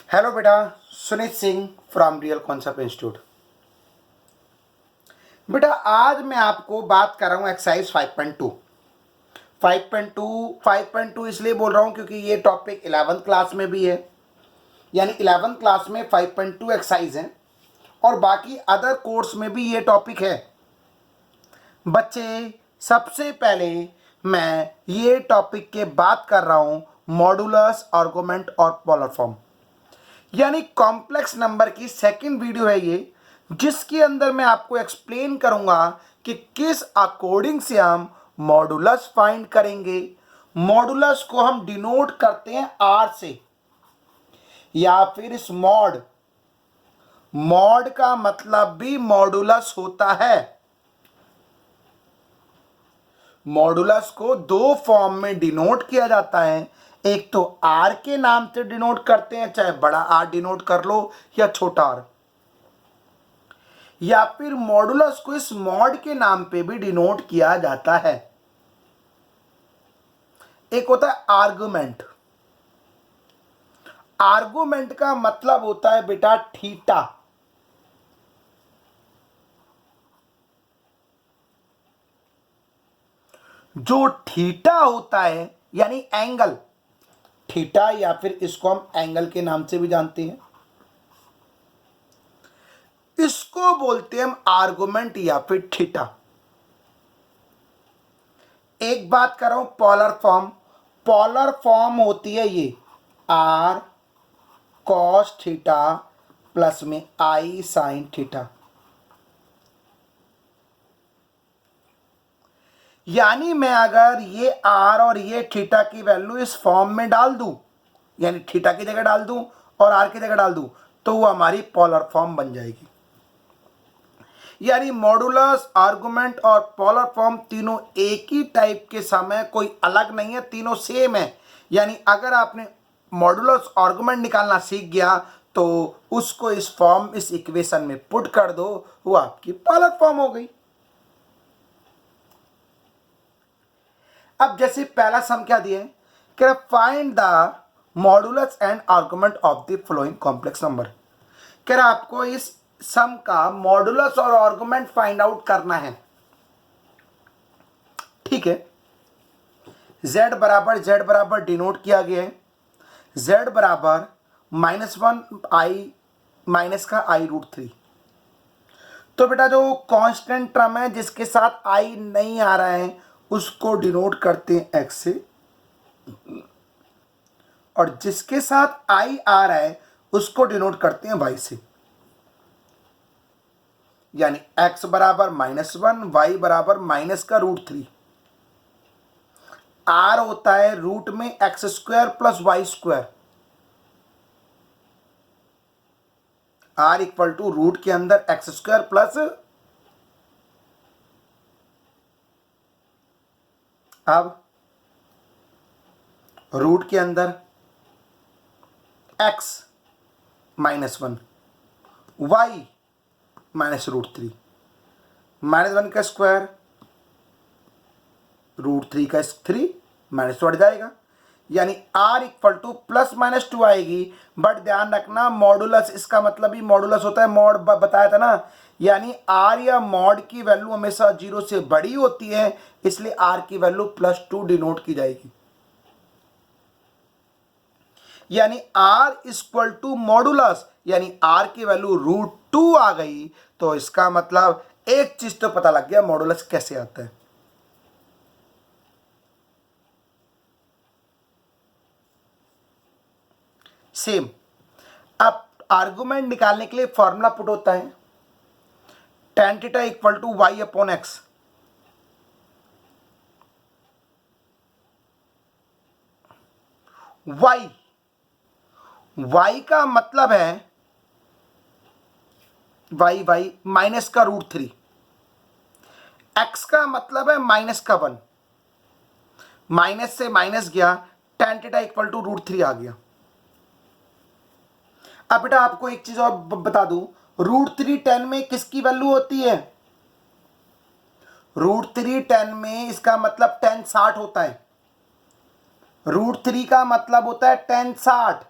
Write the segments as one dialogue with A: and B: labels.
A: Hello बेटा, Sunit Singh from real concept institute. बेटा आज मैं आपको बात कर रहा हूँ एक्सरसाइज 5.2। 5.2 इसलिए बोल रहा हूँ क्योंकि ये टॉपिक 11th क्लास में भी है, यानी 11th क्लास में 5.2 एक्सरसाइज है और बाकी अदर कोर्स में भी ये टॉपिक है। बच्चे, सबसे पहले मैं ये टॉपिक के बात कर रहा हूँ मॉडुलस, आर्गुमेंट और पोलर फॉर्म, यानी कॉम्प्लेक्स नंबर की सेकंड वीडियो है ये, जिसके अंदर मैं आपको एक्सप्लेन करूंगा कि किस अकॉर्डिंग से हम मॉडुलस फाइंड करेंगे। मॉडुलस को हम डिनोट करते हैं आर से या फिर इस मॉड। मॉड का मतलब भी मॉडुलस होता है। मॉडुलस को दो फॉर्म में डिनोट किया जाता है, एक तो आर के नाम से डिनोट करते हैं, चाहे बड़ा आर डिनोट कर लो या छोटा आर, या फिर मॉडुलस को इस मॉड के नाम पे भी डिनोट किया जाता है। एक होता है आर्गुमेंट। आर्गुमेंट का मतलब होता है बेटा थीटा। जो थीटा होता है यानी एंगल, थीटा या फिर इसको हम एंगल के नाम से भी जानते हैं, इसको बोलते हैं हम आर्गुमेंट या फिर थीटा। एक बात कर रहा हूं पोलर फॉर्म। पोलर फॉर्म होती है ये आर कॉस थीटा प्लस में आई साइन थीटा, यानी मैं अगर ये आर और ये थीटा की वैल्यू इस फॉर्म में डाल दूं, यानी थीटा की जगह डाल दूं और आर की जगह डाल दूं, तो वो हमारी पोलर फॉर्म बन जाएगी। यानी मॉडुलस, आर्गुमेंट और पोलर फॉर्म तीनों एक ही टाइप के सम है, कोई अलग नहीं है, तीनों सेम है। यानी अगर आपने मॉडुलस आर्गुमेंट निकालना सीख गया तो उसको इस फॉर्म, इस इक्वेशन में पुट कर दो, वो आपकी पोलर फॉर्म हो गई। अब जैसे पहला सम क्या दिया है कि find the modulus and argument of the following complex number. कह रहा आपको इस सम का मॉडुलस और आर्गुमेंट फाइंड आउट करना है। ठीक है, z बराबर डिनोट किया गया है, z बराबर -1 आई माइनस का i√3। तो बेटा जो कांस्टेंट टर्म है जिसके साथ i नहीं आ रहा है उसको डिनोट करते हैं x से, और जिसके साथ i आ रहा है उसको डिनोट करते हैं y से। यानी x बराबर -1, y बराबर माइनस का √3। r होता है रूट में x² plus y²। r equal to root के अंदर x² प्लस, अब रूट के अंदर x -1, y -√3, -1 का स्क्वायर √3 का 3 माइनस बढ़ जाएगा, यानी r इक्वल टू +-2 आएगी। बट ध्यान रखना मॉडुलस, इसका मतलब ही मॉडुलस होता है, मॉड बताया था ना, यानी r या मॉड की वैल्यू हमेशा 0 से बड़ी होती है, इसलिए r की वैल्यू +2 डिनोट की जाएगी। यानी r इक्वल टू मॉडुलस, यानी r की वैल्यू √2 आ गई, तो इसका मतलब एक चीज तो पता लग गया मॉडुलस कैसे आता है। सेम, अब आर्गुमेंट निकालने के लिए फॉर्मूला पुट होता है tan theta equal to y/x। y का मतलब है y माइनस का √3, x का मतलब है माइनस का 1, माइनस से माइनस गया, tan थीटा इक्वल टू √3 आ गया। अब बेटा आपको एक चीज और बता दूं, √3 10 में किसकी वैल्यू होती है? √3 10 में इसका मतलब 10 60 होता है। √3 का मतलब होता है 10 60,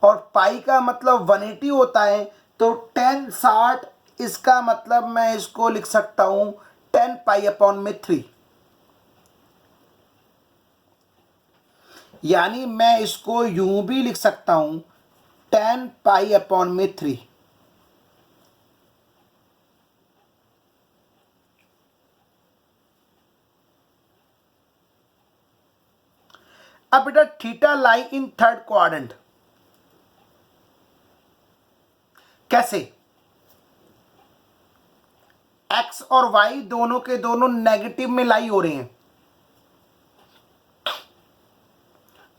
A: और पाई का मतलब 180 होता है, तो 10/60 इसका मतलब मैं इसको लिख सकता हूं 10π/3। यानी मैं इसको यूं भी लिख सकता हूं 10π/3। अब बेटा theta lie in third quadrant, कैसे? एक्स और वाई दोनों के दोनों नेगेटिव में लाई हो रहे हैं,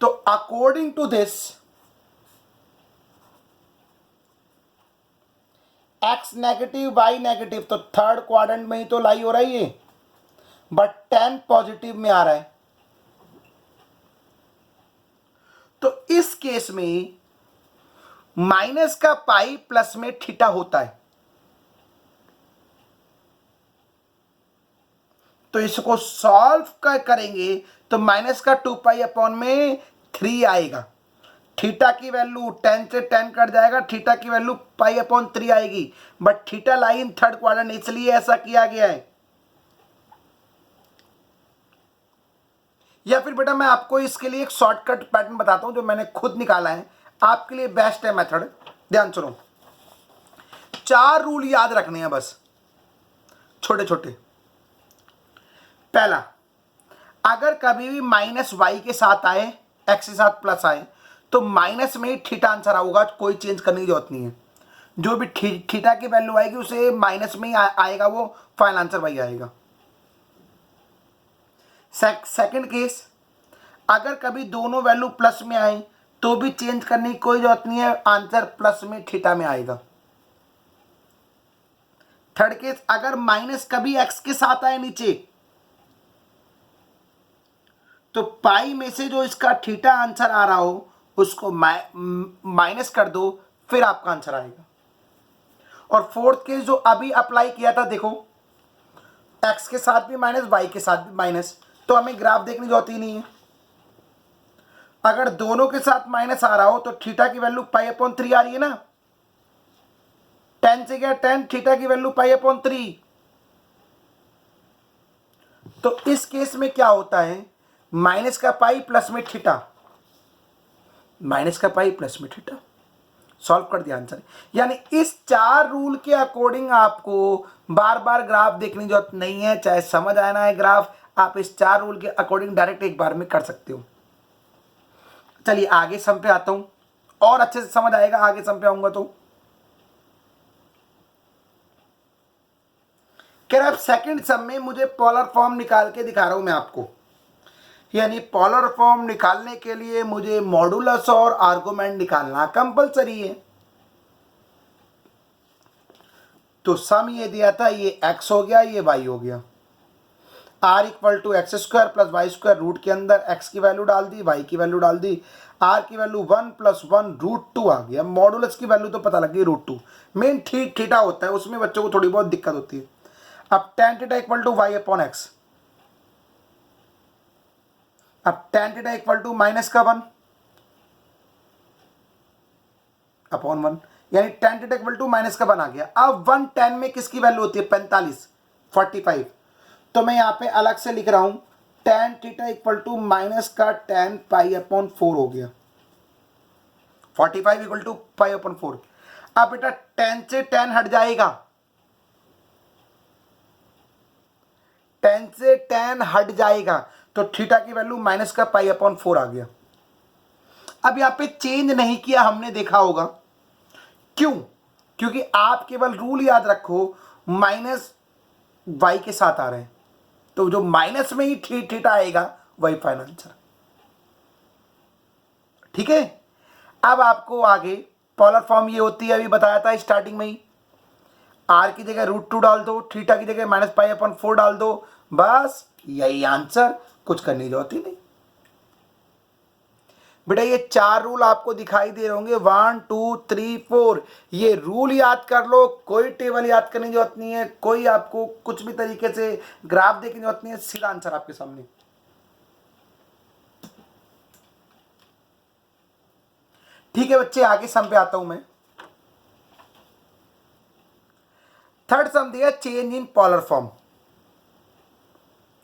A: तो according to this x negative y negative, तो थर्ड क्वाड्रेंट में ही तो लाई हो रही है, बट 10 पॉजिटिव में आ रहा है। तो इस केस में माइनस का पाई प्लस में थीटा होता है, तो इसको सॉल्व करेंगे तो माइनस का 2π/3 आएगा। थीटा की वैल्यू 10 से 10 कट जाएगा, थीटा की वैल्यू π/3 आएगी, but theta lie in third quadrant, इसलिए ऐसा किया गया है। या फिर बेटा मैं आपको इसके लिए एक शॉर्टकट पैटर्न बताता हूं जो मैंने खुद निकाला है, आपके लिए बेस्ट है मेथड। ध्यान सुनो, 4 रूल याद रखने हैं बस, छोटे छोटे। पहला, अगर कभी भी माइनस वाई के साथ आए, एक्स के साथ प्लस आए, तो माइनस में ही थीटा आंसर आऊगा, कोई चेंज करने की जरूरत नहीं है। जो भी थीटा की वैल्यू आएगी उसे माइनस में ही आएगा, वो फाइनल आंसर वही आएगा। सेकंड केस, अगर कभी दोनों वैल्यू प्लस में आए तो भी चेंज करने की कोई जरूरत नहीं है, आंसर प्लस में थीटा में आएगा। थर्ड केस, अगर माइनस कभी एक्स के साथ आए नीचे, तो पाई में से जो इसका थीटा आंसर आ रहा हो उसको माइनस कर दो, फिर आपका आंसर आएगा। और फोर्थ केस जो अभी अप्लाई किया था, देखो एक्स के साथ भी माइनस, वाई के साथ भी माइनस, तो हमें ग्राफ देखने की जरूरत ही नहीं है। अगर दोनों के साथ माइनस आ रहा हो तो थीटा की वैल्यू π/3 आ रही है ना, 10 से क्या 10, थीटा की वैल्यू π/3। तो इस केस में क्या होता है, माइनस का पाई प्लस में थीटा, माइनस का पाई प्लस में थीटा, सॉल्व कर दिया आंसर। यानी इस 4 रूल के अकॉर्डिंग आपको बार बार ग्राफ देखने की जरूरत नहीं है, चाहे समझ आना है ग्राफ, आप इस 4 रूल के अकॉर्डिंग डायरेक्ट एक बार में कर सकते हो। चलिए आगे सम पे आता हूं, और अच्छे से समझ आएगा आगे सम पे आऊंगा तो। कह रहा सेकंड सम में मुझे पोलर फॉर्म निकाल के दिखा रहा हूं मैं आपको। यानी पोलर फॉर्म निकालने के लिए मुझे मॉडुलस और आर्गुमेंट निकालना कंपलसरी है। तो सम ये दिया था, ये x हो गया, ये y हो गया। r = x² + y² रूट के अंदर x की वैल्यू डाल दी, y की वैल्यू डाल दी, r की वैल्यू 1 + 1 √2 आ गया। मॉडुलस की वैल्यू तो पता लग गई √2, मेन थीटा होता है, उसमें बच्चों को थोड़ी बहुत दिक्कत होती है। अब tan θ = y/x, अब tan θ = माइनस का 1 अपॉन 1, यानी tan θ = माइनस का 1 आ गया। अब 1 tan में किसकी वैल्यू होती है, 45, 45। तो मैं यहाँ पे अलग से लिख रहा हूं tan θ = माइनस का tan π/4 हो गया, 45 = π/4। अब बेटा tan से tan हट जाएगा, tan से tan हट जाएगा, तो थीटा की वैल्यू माइनस का π/4 आ गया। अब यहाँ पे चेंज नहीं किया हमने, देखा होगा क्यों, क्योंकि आप केवल रूल याद रखो, माइनस वाई के साथ आ रहे हैं, तो जो माइनस में ही थीटा आएगा वही फाइनल आंसर। ठीक है, अब आपको आगे पोलर फॉर्म ये होती है, अभी बताया था स्टार्टिंग में ही, आर की जगह √2 डाल दो, थीटा की जगह माइनस π/4 डाल दो, बस यही आंसर, कुछ करने की जरूरत ही नहीं। बेटा ये 4 रूल आपको दिखाई दे रहे होंगे, 1 2 3 4, ये रूल याद कर लो, कोई टेबल याद करने की जरूरत नहीं है, कोई आपको कुछ भी तरीके से ग्राफ देखने की जरूरत नहीं है, सीधा आंसर आपके सामने। ठीक है बच्चे, आगे सम पे आता हूं मैं। थर्ड सम दिया चेंज इन पोलर फॉर्म,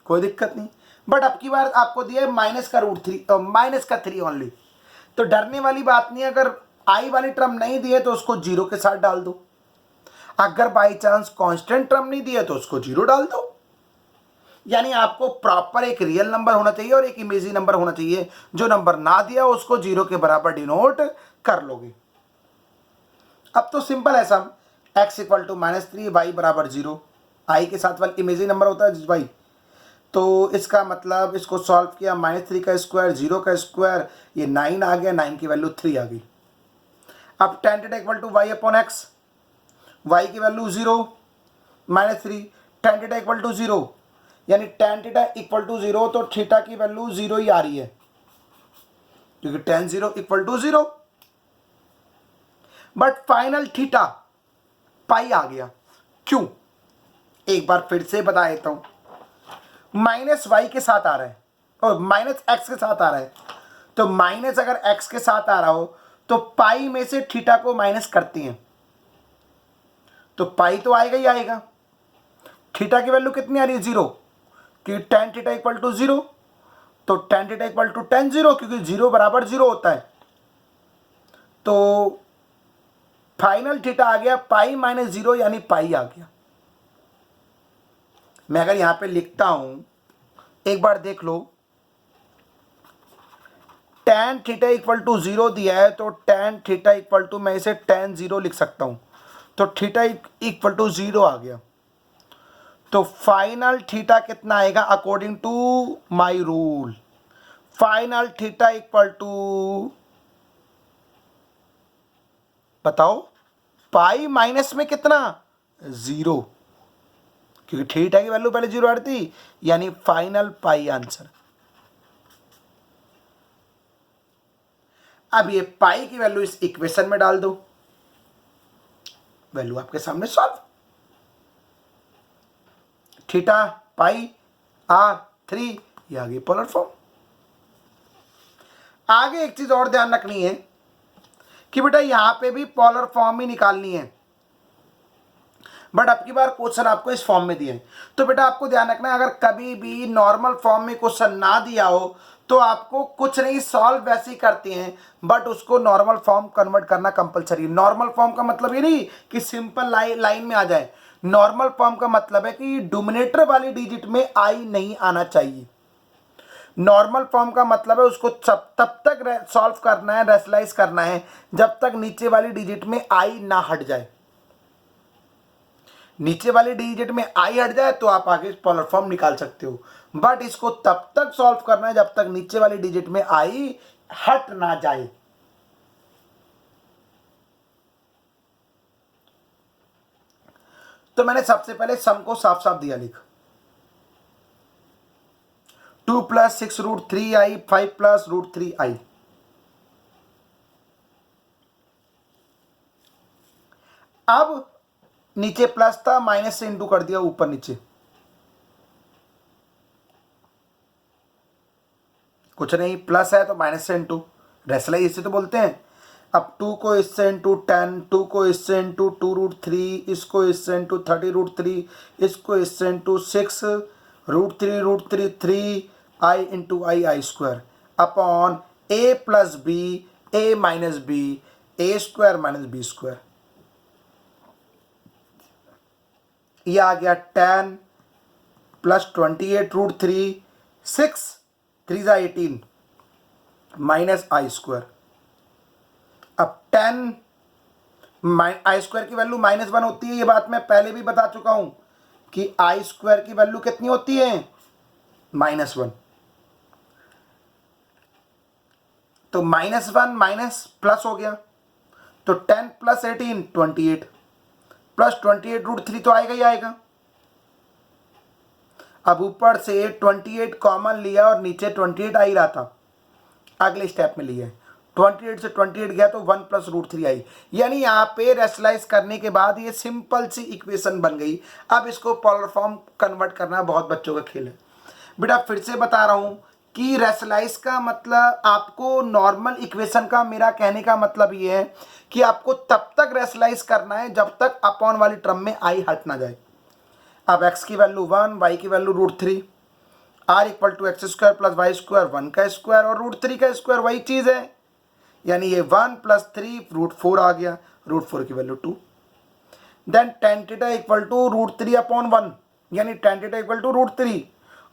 A: कोई दिक्कत नहीं, बट अब की बार आपको दिया है -3 ओनली। तो डरने वाली बात नहीं है, अगर आई वाली टर्म नहीं दी है तो उसको 0 के साथ डाल दो, अगर बाई चांस कांस्टेंट टर्म नहीं दी है तो उसको 0 डाल दो। यानी आपको प्रॉपर एक रियल नंबर होना चाहिए और एक इमेजिनरी नंबर होना चाहिए, जो नंबर ना दिया उसको 0 के बराबर डिनोट कर लोगे। अब तो सिंपल है सब, x इक्वल टू -3 y बराबर 0, आई के साथ वाला इमेजिनरी नंबर होता है y, तो इसका मतलब इसको सॉल्व किया, -3 का स्क्वायर 0 का स्क्वायर, ये 9 आ गया, 9 की वैल्यू 3 आ गई। अब tan theta equal to y upon x, y की value 0 -3, tan theta equal to 0, यानी tan थीटा इक्वल टू 0, तो थीटा की वैल्यू 0 ही आ रही है क्योंकि tan 0 equal to 0, but final theta pi आ गया। क्यों? एक बार फिर से बता देता हूं, माइनस वाई के साथ आ रहा है और माइनस एक्स के साथ आ रहा है, तो माइनस अगर एक्स के साथ आ रहा हो तो पाई में से थीटा को माइनस करते हैं तो पाई तो आएगा ही आएगा। थीटा की वैल्यू कितनी आ रही है? 0, कि tan थीटा इक्वल टू 0, तो tan theta equal to tan 0, क्योंकि 0 बराबर 0 होता है, तो फाइनल थीटा आ गया पाई -0, यानी पाई आ गया। मैं अगर यहां पे लिखता हूं, एक बार देख लो, tan थीटा इक्वल टू 0 दिया है तो tan थीटा इक्वल टू, मैं इसे tan 0 लिख सकता हूं, तो थीटा इक्वल टू 0 आ गया। तो फाइनल थीटा कितना आएगा according to my rule? Final theta equal to, बताओ, पाई माइनस में कितना? 0, क्योंकि थीटा की वैल्यू पहले 0 आ रही थी, यानी फाइनल पाई आंसर। अब ये पाई की वैल्यू इस इक्वेशन में डाल दो, वैल्यू आपके सामने सॉल्व, थीटा पाई r3, ये आ गई पोलर फॉर्म। आगे एक चीज और ध्यान रखनी है कि बेटा यहां पे भी पोलर फॉर्म ही निकालनी है, बट अब की बार क्वेश्चन आपको इस फॉर्म में दिया है, तो बेटा आपको ध्यान रखना है, अगर कभी भी नॉर्मल फॉर्म में क्वेश्चन ना दिया हो तो आपको कुछ नहीं, सॉल्व वैसे ही करते हैं, बट उसको नॉर्मल फॉर्म कन्वर्ट करना कंपलसरी है। नॉर्मल फॉर्म का मतलब ये नहीं कि सिंपल लाइन में आ जाए, नॉर्मल फॉर्म का मतलब है कि डोमिनेटर वाली डिजिट में आई नहीं आना चाहिए। नॉर्मल फॉर्म का मतलब है उसको तब तक सॉल्व करना है, रेशनलाइज करना है, जब तक नीचे वाली डिजिट में आई ना हट जाए। नीचे वाली डिजिट में आई हट जाए तो आप आगे पोलर फॉर्म निकाल सकते हो, बट इसको तब तक सॉल्व करना है जब तक नीचे वाली डिजिट में आई हट ना जाए। तो मैंने सबसे पहले सम को साफ साफ दिया, लिख 2 + 6√3i 5 + √3i। अब नीचे प्लस था, माइनस से इंटू कर दिया ऊपर नीचे, कुछ नहीं, प्लस है तो माइनस से इंटू, रेशनलाइज इसे तो बोलते हैं। अब 2 को इससे इंटू 10, 2 को इससे इंटू 2√3, इसको इससे इंटू 30√3, इसको इससे into 6√3√3 3i into i² upon a + b a - b a² - b²। ये आ गया 10 + 28√3, 6 3 × 18 -i²। अब 10 i² की वैल्यू -1 होती है, ये बात मैं पहले भी बता चुका हूं कि i² की वैल्यू कितनी होती है? -1। तो -1 माइनस प्लस हो गया, तो 10 + 18 28 + 28√3 तो आएगा ही आएगा। अब ऊपर से 28 कॉमन लिया और नीचे 28 आ ही रहा था, अगले स्टेप में लिया 28 से 28 गया तो 1 + √3 आई, यानी यहाँ पे रेशनलाइज करने के बाद ये सिंपल सी इक्वेशन बन गई। अब इसको पोलर फॉर्म कन्वर्ट करना बहुत बच्चों का खेल है। बेटा फिर से बता रहा हूँ कि रेशनलाइज का मतलब आपको नॉर्मल इक्वेशन का, मेरा कहने का मतलब ये है कि आपको तब तक रेशनलाइज करना है जब तक अपॉन वाली टर्म में आई हट ना जाए। अब x की वैल्यू 1, y की value √3, r equal to x square plus y square 1 का स्क्वायर और √3 का स्क्वायर वही चीज़ है, यानी ये 1 + 3 √4 आ गया, √4 की value 2। Then tan theta equal to √3/1, यानी tan थीटा इक्वल टू √3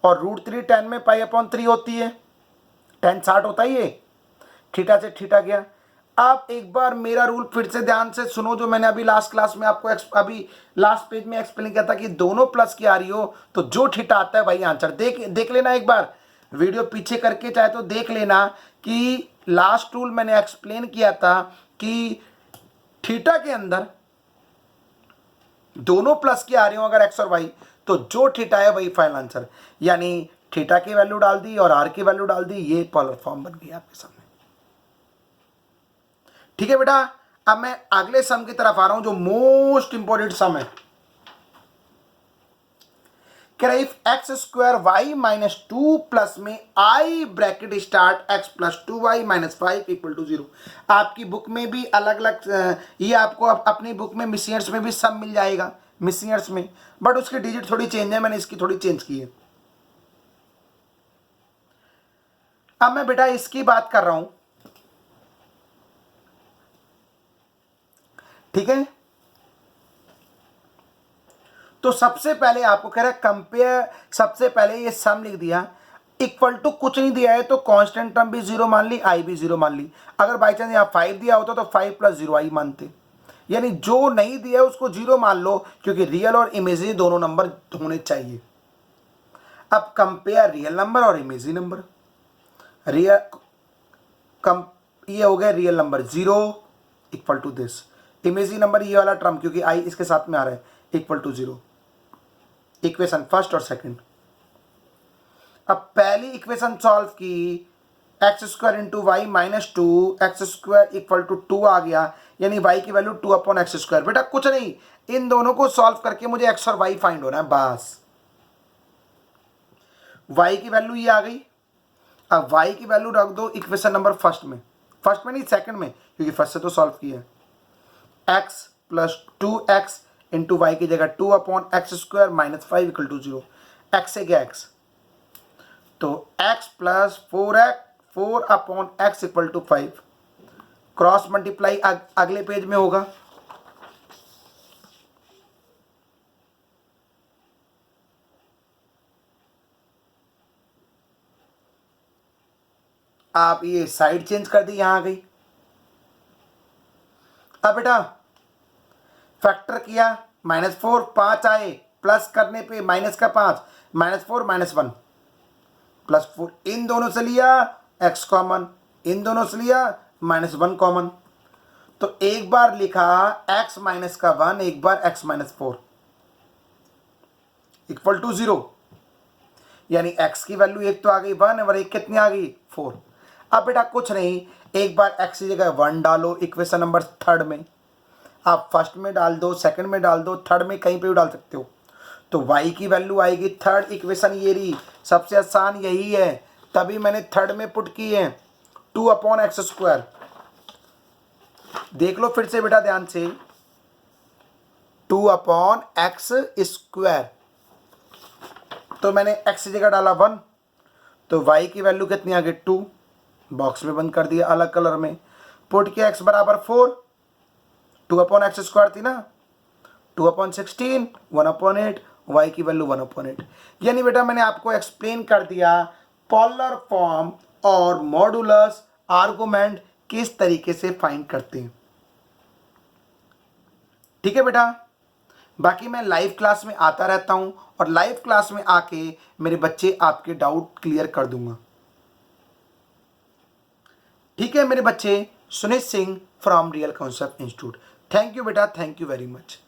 A: और √3 tan में π/3 होती है, tan 60 होता ही है, थीटा से थीटा गया। अब एक बार मेरा रूल फिर से ध्यान से सुनो, जो मैंने अभी लास्ट क्लास में आपको अभी लास्ट पेज में एक्सप्लेन किया था कि दोनों प्लस की आ रही हो तो जो थीटा आता है वही आंसर। देख लेना एक बार, वीडियो पीछे करके चाहे तो देख लेना कि लास्ट रूल मैंने एक्सप्लेन किया था कि थीटा के अंदर दोनों प्लस की आ रही हो अगर एक्स और वाई, तो जो थीटा है वही फाइनल आंसर, यानी थीटा की वैल्यू डाल दी और आर की वैल्यू डाल दी, ये पोलर फॉर्म बन गई आपके सामने। ठीक है बेटा, अब मैं अगले सम की तरफ आ रहा हूं जो मोस्ट इंपॉर्टेंट सम है। कह रहा इफ x² y - 2 प्लस में i bracket start x + 2y - 5 = 0। आपकी बुक में भी अलग अलग, ये आपको अपनी बुक में मिसियर्स में भी सम मिल जाएगा, मिसियर्स में, बट उसकी डिजिट थोड़ी चेंज है, मैंने इसकी थोड़ी चेंज की है। अब मैं बेटा इसकी बात कर रहा हूं, ठीक है। तो सबसे पहले आपको कह रहा है कंपेयर, सबसे पहले ये सम लिख दिया, इक्वल टू कुछ नहीं दिया है तो कांस्टेंट टर्म भी 0 मान ली, आई भी 0 मान ली। अगर बाई चांस यहाँ 5 दिया होता तो 5 + 0 आई मानते, यानी जो नहीं दिया है उसको 0 मान लो, क्योंकि रियल और इमेजिनरी दोनों नंबर होने चाहिए। अब कंपेयर रियल नंबर और इमेजिनरी नंबर, रियल कम, ये हो गया real number 0 equal to this, imaginary number ये वाला टर्म क्योंकि आई इसके साथ में आ रहा है इक्वल टू 0। इक्वेशन फर्स्ट और सेकंड। अब पहली इक्वेशन सॉल्व की, x² × y - 2 x² = 2 आ गया, यानी y की वैल्यू 2/x²। बेटा कुछ नहीं, इन दोनों को सॉल्व करके मुझे x और y फाइंड होना है बस। y की वैल्यू ये आ गई, अब y की वैल्यू रख दो इक्वेशन नंबर फर्स्ट में नहीं सेकंड में, क्योंकि फर्स्ट से तो सॉल्व किया है। x + 2x × y की जगह 2/x² - 5 = 0, x से गया x, तो x + 4/x = 5, क्रॉस मल्टीप्लाई अगले पेज में होगा। आप ये साइड चेंज कर दी, यहां आ गई। अब बेटा फैक्टर किया, -4 5 आए, प्लस करने पे माइनस का 5, -4 -1 +4, इन दोनों से लिया x कॉमन, इन दोनों से लिया -1 कॉमन, तो एक बार लिखा x - 1, एक बार x - 4 = 0, यानी x की वैल्यू एक तो आ गई 1 और एक कितनी आ गई 4। अब बेटा कुछ नहीं, एक बार x की जगह 1 डालो इक्वेशन नंबर थर्ड में, आप फर्स्ट में डाल दो, सेकंड में डाल दो, थर्ड में कहीं पे भी डाल सकते हो, तो y की वैल्यू आएगी, थर्ड इक्वेशन ये रही, सबसे आसान यही है, तभी मैंने थर्ड में पुट की है 2/x²। देख लो फिर से बेटा ध्यान से, 2/x², तो मैंने x की जगह डाला 1, तो y की वैल्यू कितनी आ गई 2, बॉक्स में बंद कर दिया अलग कलर में, पुट किया x = 4, 2/x² थी ना, 2/16, 1/8, y की वैल्यू 1/8। यानी बेटा मैंने आपको एक्सप्लेन कर दिया पोलर फॉर्म और मॉडुलस आर्गुमेंट किस तरीके से फाइंड करते हैं। ठीक है बेटा, बाकी मैं लाइव क्लास में आता रहता हूं और लाइव क्लास में आके मेरे बच्चे आपके डाउट क्लियर कर दूंगा। ठीक है मेरे बच्चे, Sunit Singh from real concept institute. Thank you बेटा, थैंक यू वेरी मच।